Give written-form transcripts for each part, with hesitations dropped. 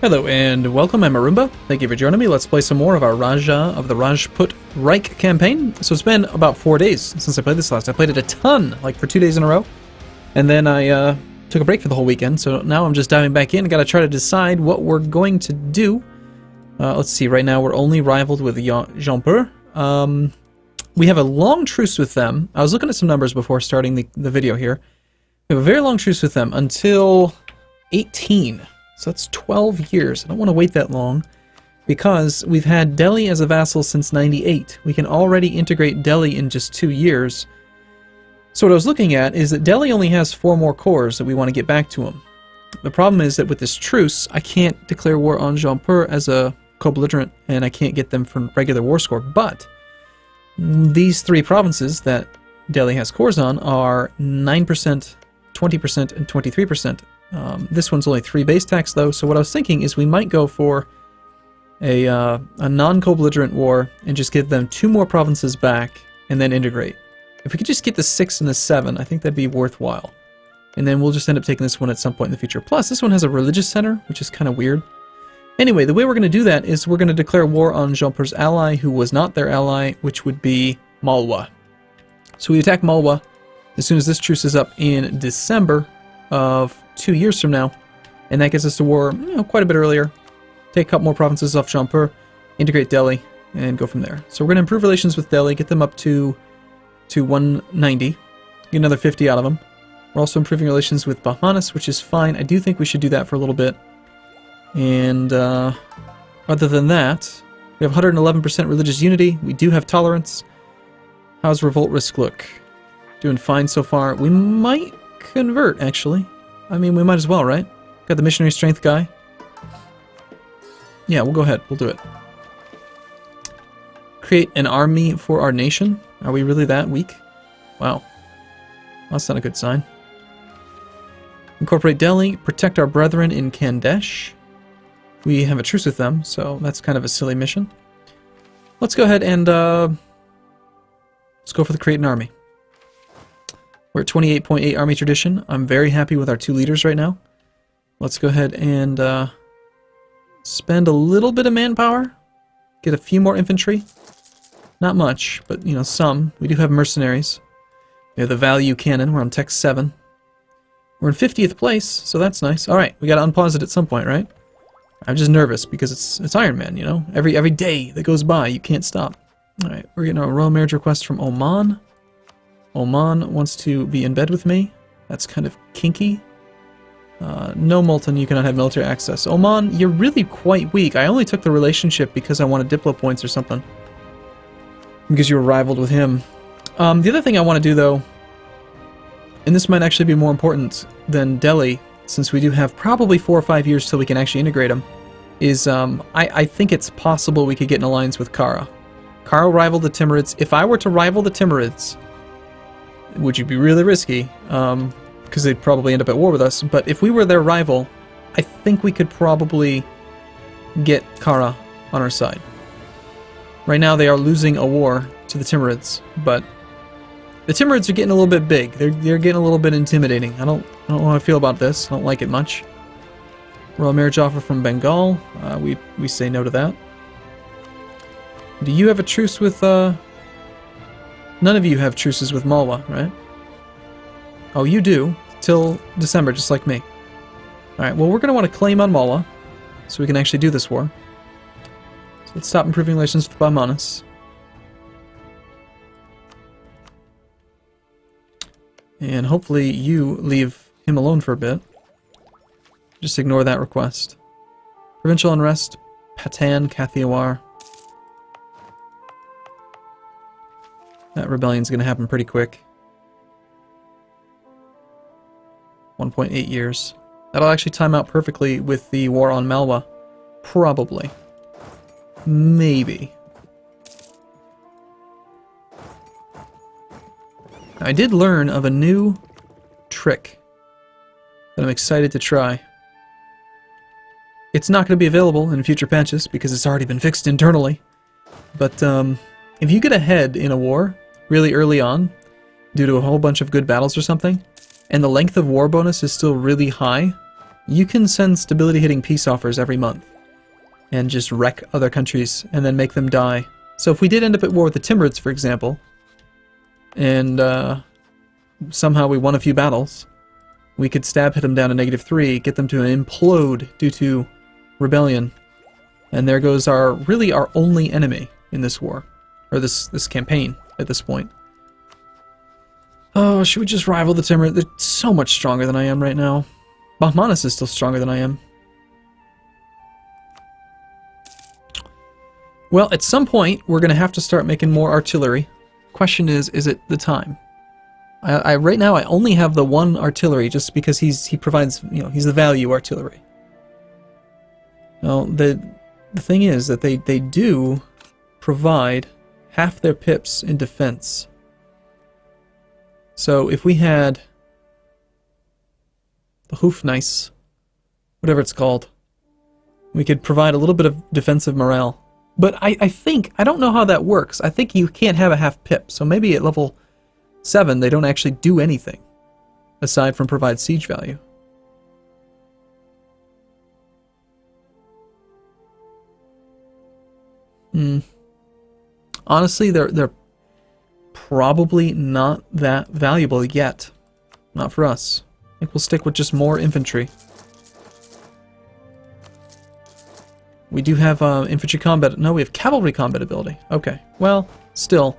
Hello and welcome, I'm Arumba. Thank you for joining me. Let's play some more of our Raja of the Rajput Reich campaign. So it's been about 4 days since I played this last. I played it a ton, like for 2 days in a row. And then I took a break for the whole weekend, so now I'm just diving back in. Gotta try to decide what we're going to do. Let's see, right now we're only rivaled with Jampur. We have a long truce with them. I was looking at some numbers before starting the video here. We have a very long truce with them until 18. So that's 12 years. I don't want to wait that long because we've had Delhi as a vassal since 98. We can already integrate Delhi in just 2 years. So what I was looking at is that Delhi only has 4 more cores that we want to get back to him. The problem is that with this truce, I can't declare war on Jampur as a co-belligerent, and I can't get them from regular war score. But these 3 provinces that Delhi has cores on are 9%, 20%, and 23%. This one's only 3 base tax though, so what I was thinking is we might go for a non-co-belligerent war and just give them 2 more provinces back and then integrate. If we could just get the 6 and the 7, I think that'd be worthwhile. And then we'll just end up taking this one at some point in the future. Plus, this one has a religious center, which is kind of weird. Anyway, the way we're going to do that is we're going to declare war on Jampur's ally, who was not their ally, which would be Malwa. So we attack Malwa as soon as this truce is up in December of 2 years from now, and that gets us to war, quite a bit earlier. Take a couple more provinces off Jampur, integrate Delhi, and go from there. So we're going to improve relations with Delhi, get them up to 190, get another 50 out of them. We're also improving relations with Bahmanis, which is fine. I do think we should do that for a little bit. And other than that, we have 111% religious unity. We do have tolerance. How's revolt risk look? Doing fine so far. We might convert, actually. I mean, we might as well, right? Got the missionary strength guy. Yeah, we'll go ahead. We'll do it. Create an army for our nation. Are we really that weak? Wow. That's not a good sign. Incorporate Delhi. Protect our brethren in Kandesh. We have a truce with them, so that's kind of a silly mission. Let's go ahead and let's go for the create an army. We're at 28.8 army tradition. I'm very happy with our 2 leaders right now. Let's go ahead and spend a little bit of manpower. Get a few more infantry. Not much, but some. We do have mercenaries. We have the value cannon. We're on tech 7. We're in 50th place, so that's nice. Alright, we gotta unpause it at some point, right? I'm just nervous because it's Iron Man, Every day that goes by, you can't stop. Alright, we're getting a royal marriage request from Oman. Oman wants to be in bed with me. That's kind of kinky. No, Multan, you cannot have military access. Oman, you're really quite weak. I only took the relationship because I wanted Diplo points or something. Because you were rivaled with him. The other thing I want to do, though, and this might actually be more important than Delhi, since we do have probably 4 or 5 years till we can actually integrate them, is I think it's possible we could get an alliance with Kara. Kara rivaled the Timurids. If I were to rival the Timurids, which would be really risky, because they'd probably end up at war with us, but if we were their rival, I think we could probably get Kara on our side. Right now they are losing a war to the Timurids, but the Timurids are getting a little bit big. They're getting a little bit intimidating. I don't know how I feel about this. I don't like it much. Royal marriage offer from Bengal. We say no to that. Do you have a truce with none of you have truces with Malwa, right? Oh, you do. Till December, just like me. Alright, well, we're going to want to claim on Malwa, so we can actually do this war. So let's stop improving relations with Bahmanis. And hopefully you leave him alone for a bit. Just ignore that request. Provincial unrest, Patan, Kathiawar. That rebellion's going to happen pretty quick. 1.8 years. That'll actually time out perfectly with the war on Malwa. Probably. Maybe. I did learn of a new trick that I'm excited to try. It's not going to be available in future patches because it's already been fixed internally. But if you get ahead in a war really early on, due to a whole bunch of good battles or something, and the length of war bonus is still really high, You can send stability-hitting peace offers every month and just wreck other countries and then make them die. So if we did end up at war with the Timurids, for example, and somehow we won a few battles, we could stab hit them down to -3, get them to implode due to rebellion, and there goes our only enemy in this war, or this campaign at this point. Oh, should we just rival the Timurids? They're so much stronger than I am right now. Bahmanis is still stronger than I am. Well, at some point, we're going to have to start making more artillery. Question is it the time? Right now, I only have the one artillery just because he provides, he's the value artillery. Well, the thing is that they do provide half their pips in defense. So if we had the Hoofnice, whatever it's called, we could provide a little bit of defensive morale. But I don't know how that works. I think you can't have a half pip, so maybe at level 7 they don't actually do anything aside from provide siege value. Honestly, they're probably not that valuable yet. Not for us. I think we'll stick with just more infantry. We do have infantry combat. No, we have cavalry combat ability. Okay, well, still.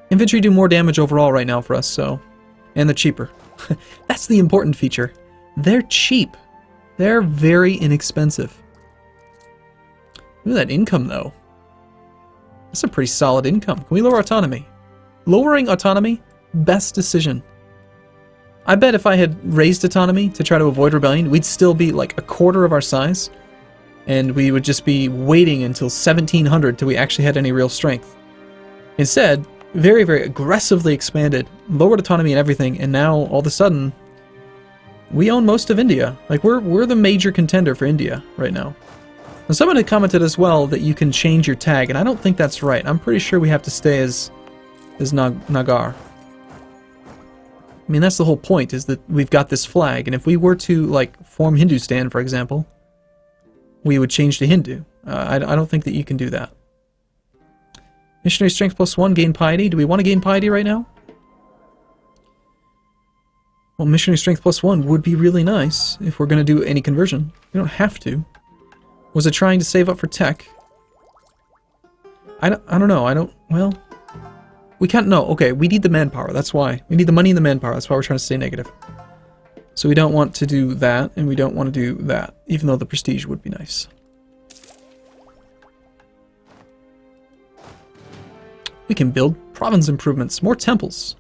Infantry do more damage overall right now for us, so... And they're cheaper. That's the important feature. They're cheap. They're very inexpensive. Look at that income, though. That's a pretty solid income. Can we lower autonomy? Lowering autonomy? Best decision. I bet if I had raised autonomy to try to avoid rebellion, we'd still be like a quarter of our size. And we would just be waiting until 1700 till we actually had any real strength. Instead, very, very aggressively expanded, lowered autonomy and everything, and now, all of a sudden, we own most of India. Like, we're the major contender for India right now. And someone had commented as well that you can change your tag, and I don't think that's right. I'm pretty sure we have to stay as Nagaur. I mean, that's the whole point, is that we've got this flag, and if we were to, like, form Hindustan, for example, we would change to Hindu. I don't think that you can do that. Missionary strength +1, gain piety. Do we want to gain piety right now? Well, missionary strength +1 would be really nice if we're going to do any conversion. We don't have to. Was it trying to save up for tech? I don't know. Well, we can't know. Okay, we need the manpower. That's why. We need the money and the manpower. That's why we're trying to stay negative. So we don't want to do that, and we don't want to do that, even though the prestige would be nice. We can build province improvements, more temples.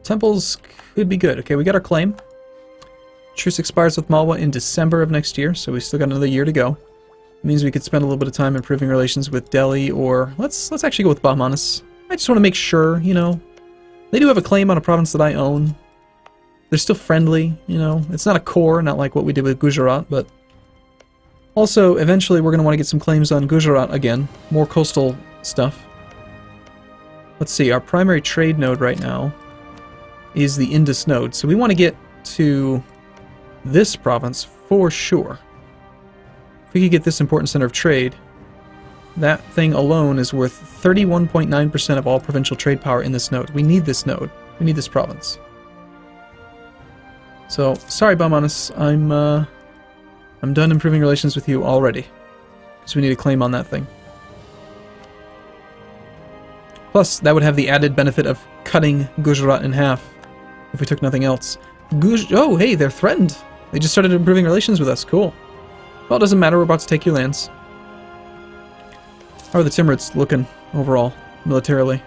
Temples could be good. Okay, we got our claim. Truce expires with Malwa in December of next year, so we still got another year to go. It means we could spend a little bit of time improving relations with Delhi, or let's actually go with Bahmanis. I just want to make sure, they do have a claim on a province that I own. They're still friendly, It's not a core, not like what we did with Gujarat, but also, eventually, we're going to want to get some claims on Gujarat again. More coastal stuff. Let's see, our primary trade node right now is the Indus node, so we want to get to this province for sure. If we could get this important center of trade, that thing alone is worth 31.9% of all provincial trade power in this node. We need this node. We need this province. So, sorry, Bahmanis, I'm done improving relations with you already. Because we need a claim on that thing. Plus, that would have the added benefit of cutting Gujarat in half, if we took nothing else. Oh, hey, they're threatened! They just started improving relations with us, cool. Well, it doesn't matter, we're about to take your lands. How are the Timurids looking, overall, militarily?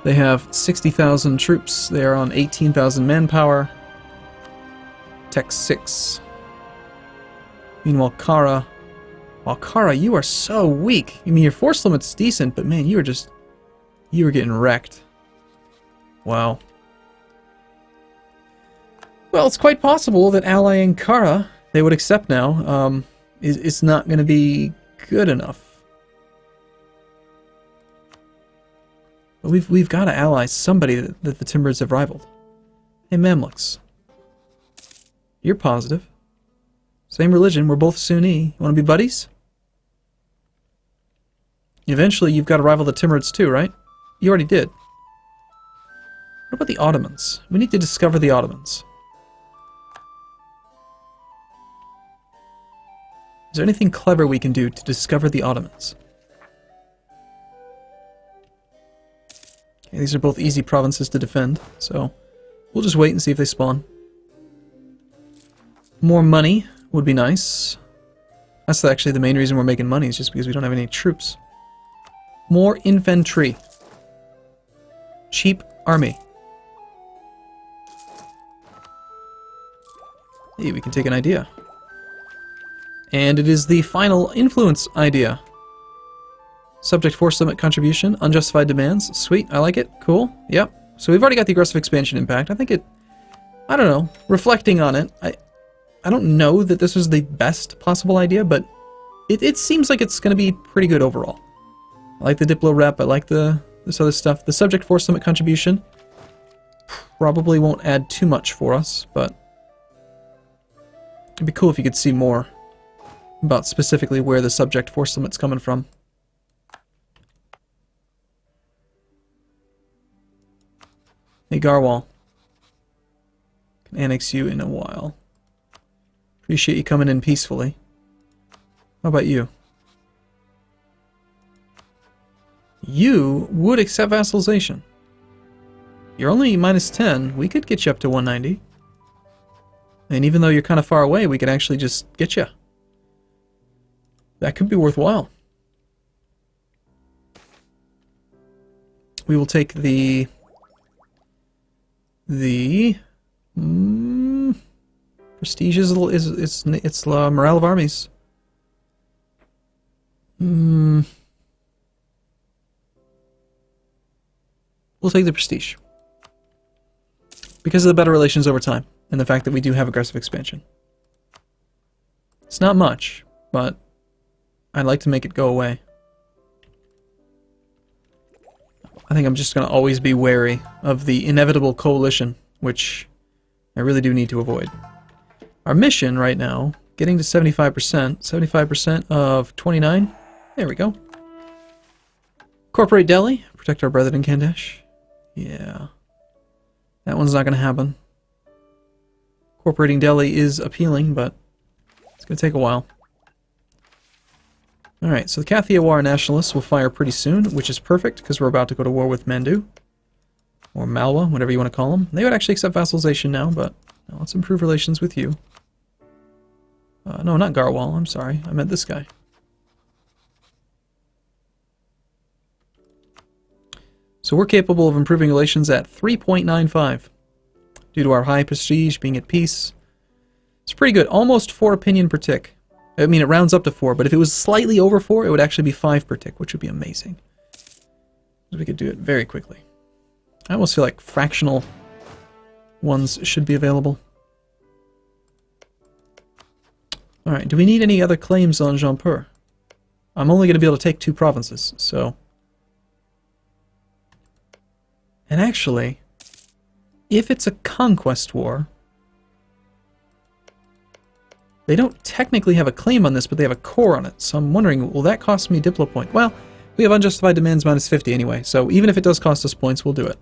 They have 60,000 troops. They are on 18,000 manpower. Tech 6. Meanwhile, Kara... Well, Kara, you are so weak. I mean, your force limit's decent, but man, you were getting wrecked. Wow. Well, it's quite possible that allying Kara, they would accept now, is not going to be good enough. But we've got to ally somebody that the Timurids have rivaled. Hey, Mamluks. You're positive. Same religion, we're both Sunni. You want to be buddies? Eventually, you've got to rival the Timurids too, right? You already did. What about the Ottomans? We need to discover the Ottomans. Is there anything clever we can do to discover the Ottomans? Okay, these are both easy provinces to defend, so we'll just wait and see if they spawn. More money would be nice. That's actually the main reason we're making money, is just because we don't have any troops. More infantry. Cheap army. Hey, we can take an idea. And it is the final influence idea. Subject force limit contribution, unjustified demands. Sweet, I like it. Cool. Yep. So we've already got the aggressive expansion impact. I think it... I don't know. Reflecting on it, I don't know that this was the best possible idea, but it seems like it's going to be pretty good overall. I like the Diplo rep, I like this other stuff. The subject force limit contribution probably won't add too much for us, but it'd be cool if you could see more about specifically where the subject force limit's coming from. Hey Garwal. Can annex you in a while. Appreciate you coming in peacefully. How about you? You would accept vassalization. You're only minus 10. We could get you up to 190. And even though you're kind of far away, we could actually just get you. That could be worthwhile. We will take the prestige is it's morale of armies. We'll take the prestige. Because of the better relations over time, and the fact that we do have aggressive expansion. It's not much, but I'd like to make it go away. I think I'm just going to always be wary of the inevitable coalition, which I really do need to avoid. Our mission right now, getting to 75%. 75% of 29. There we go. Incorporate Delhi. Protect our brethren in Kandesh. Yeah. That one's not going to happen. Incorporating Delhi is appealing, but it's going to take a while. Alright, so the Kathiawar nationalists will fire pretty soon, which is perfect, because we're about to go to war with Mandu. Or Malwa, whatever you want to call them. They would actually accept vassalization now, but let's improve relations with you. No, not Garwal, I'm sorry. I meant this guy. So we're capable of improving relations at 3.95. Due to our high prestige, being at peace. It's pretty good. Almost 4 opinion per tick. I mean, it rounds up to 4, but if it was slightly over 4, it would actually be 5 per tick, which would be amazing. We could do it very quickly. I almost feel like fractional ones should be available. Alright, do we need any other claims on Jampur? I'm only going to be able to take 2 provinces, so... And actually, if it's a conquest war... They don't technically have a claim on this, but they have a core on it. So I'm wondering, will that cost me Diplo point? Well, we have unjustified demands minus 50 anyway, so even if it does cost us points, we'll do it.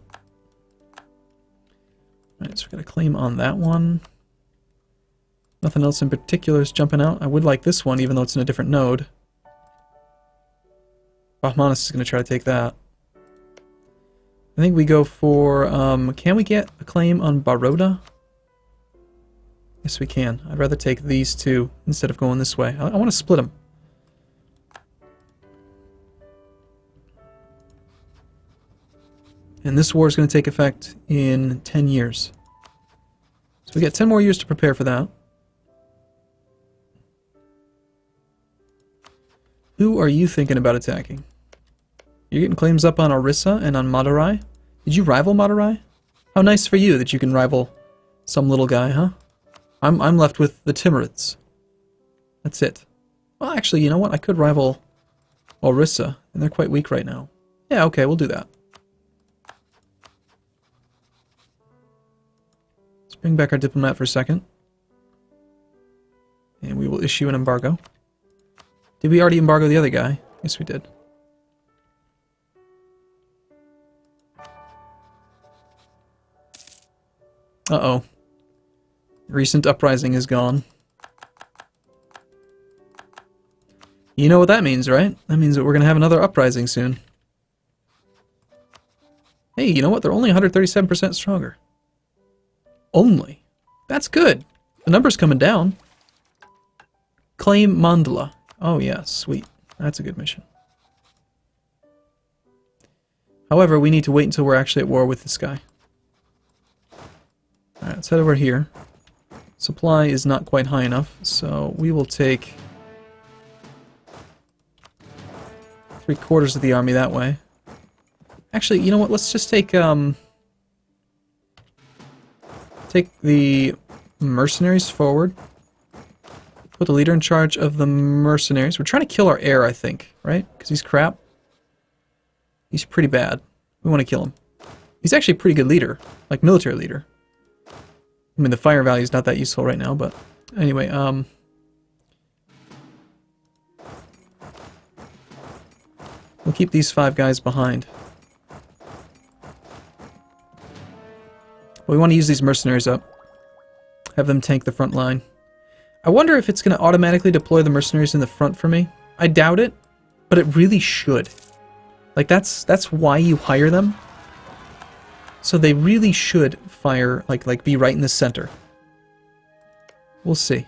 Alright, so we've got a claim on that one. Nothing else in particular is jumping out. I would like this one, even though it's in a different node. Bahmanis is going to try to take that. I think we go for, can we get a claim on Baroda? Yes, we can. I'd rather take these 2 instead of going this way. I want to split them. And this war is going to take effect in 10 years. So we got 10 more years to prepare for that. Who are you thinking about attacking? You're getting claims up on Orissa and on Madurai? Did you rival Madurai? How nice for you that you can rival some little guy, huh? I'm left with the Timurids. That's it. Well, actually, you know what? I could rival Orissa, and they're quite weak right now. Yeah, okay, we'll do that. Let's bring back our diplomat for a second. we will issue an embargo. Did we already embargo the other guy? Yes, we did. Uh-oh. Recent uprising is gone. You know what that means, right? That means that we're going to have another uprising soon. Hey, you know what? They're only 137% stronger. Only. That's good. The number's coming down. Claim Mandala. Oh yeah, sweet. That's a good mission. However, we need to wait until we're actually at war with this guy. Alright, let's head over here. Supply is not quite high enough, so we will take 3/4 of the army that way. Actually, you know what? Let's just take the mercenaries forward. Put the leader in charge of the mercenaries. We're trying to kill our heir, I think, right? Because he's crap. He's pretty bad. We want to kill him. He's actually a pretty good leader, like military leader. I mean, the fire value is not that useful right now, but anyway, we'll keep these 5 guys behind. We want to use these mercenaries up. Have them tank the front line. I wonder if it's going to automatically deploy the mercenaries in the front for me. I doubt it, but it really should. Like, that's why you hire them. So they really should fire, like be right in the center. We'll see.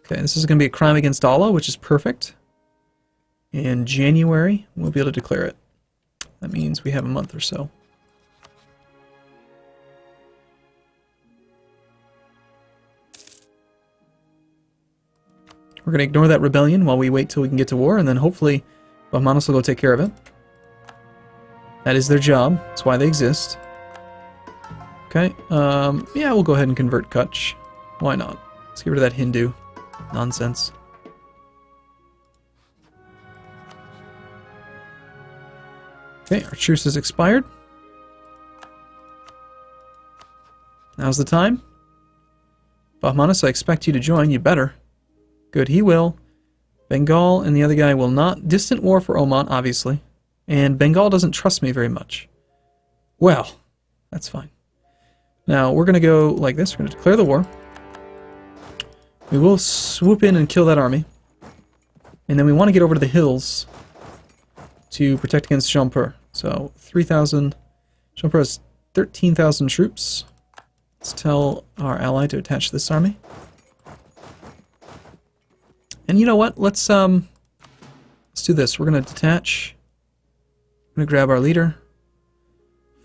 Okay, this is going to be a crime against Allah, which is perfect. In January, we'll be able to declare it. That means we have a month or so. We're going to ignore that rebellion while we wait till we can get to war, and then hopefully Bahmanis will go take care of it. That is their job. That's why they exist. Okay, yeah, we'll go ahead and convert Kutch. Why not? Let's get rid of that Hindu nonsense. Okay, our truce has expired. Now's the time. Bahmanis, I expect you to join. You better. Good, he will. Bengal and the other guy will not. Distant war for Oman, obviously. And Bengal doesn't trust me very much. Well, that's fine. Now, we're going to go like this. We're going to declare the war. We will swoop in and kill that army. And then we want to get over to the hills to protect against Jampur. So, 3,000. Jampur has 13,000 troops. Let's tell our ally to attach this army. And you know what? Let's do this. We're going to detach. I'm going to grab our leader.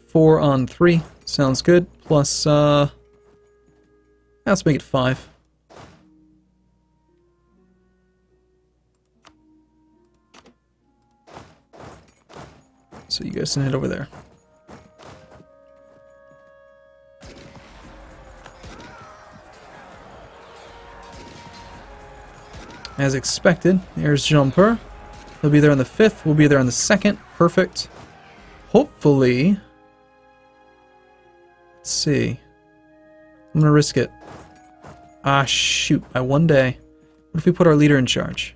4 on 3. Sounds good. Plus, let's make it 5. So you guys can head over there. As expected, there's Jampur. He'll be there on the 5th. We'll be there on the 2nd. Perfect. Hopefully... Let's see. I'm going to risk it. Ah, shoot. By 1 day. What if we put our leader in charge?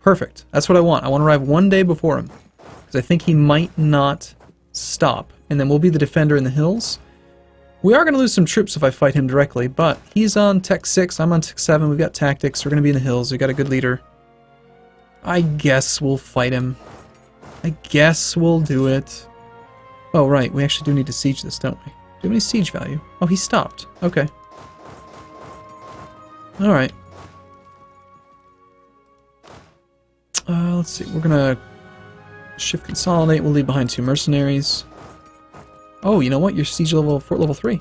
Perfect. That's what I want. I want to arrive 1 day before him. Because I think he might not stop. And then we'll be the defender in the hills. We are going to lose some troops if I fight him directly, but he's on Tech 6, I'm on Tech 7, we've got tactics, we're going to be in the hills, we've got a good leader. I guess we'll fight him. I guess we'll do it. Oh, right, we actually do need to siege this, don't we? Do we have any siege value? Oh, he stopped. Okay. Alright. Let's see, we're going to shift consolidate, we'll leave behind 2 mercenaries. Oh, you know what? You're siege level, fort level 3.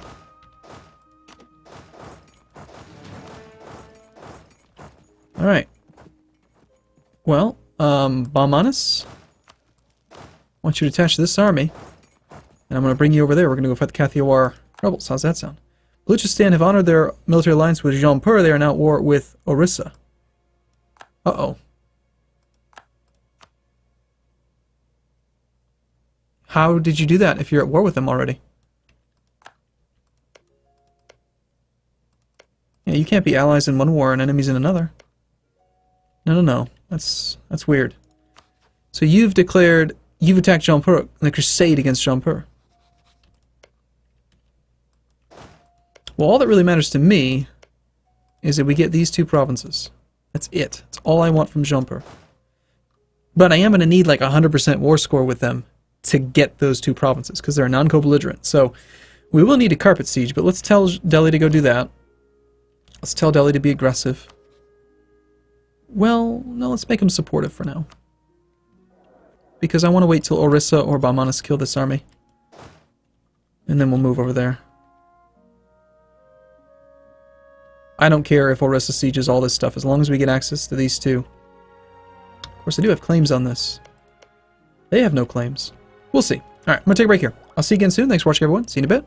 Alright. Well, Bahmanis, I want you to attach to this army, and I'm going to bring you over there. We're going to go fight the Kathiawar rebels. How's that sound? Baluchistan have honored their military alliance with Jampur. They are now at war with Orissa. Uh-oh. How did you do that if you're at war with them already? Yeah, you can't be allies in one war and enemies in another. No. That's weird. So you've attacked Jaunpur in the crusade against Jaunpur. Well, all that really matters to me is that we get these 2 provinces. That's it. That's all I want from Jaunpur. But I am going to need like 100% war score with them to get those 2 provinces, because they're a non-co-belligerent. So we will need a carpet siege, but let's tell Delhi to go do that. Let's tell Delhi to be aggressive. Well, no, let's make them supportive for now. Because I want to wait till Orissa or Bamanas kill this army. And then we'll move over there. I don't care if Orissa sieges all this stuff, as long as we get access to these 2. Of course, I do have claims on this. They have no claims. We'll see. Alright, I'm going to take a break here. I'll see you again soon. Thanks for watching, everyone. See you in a bit.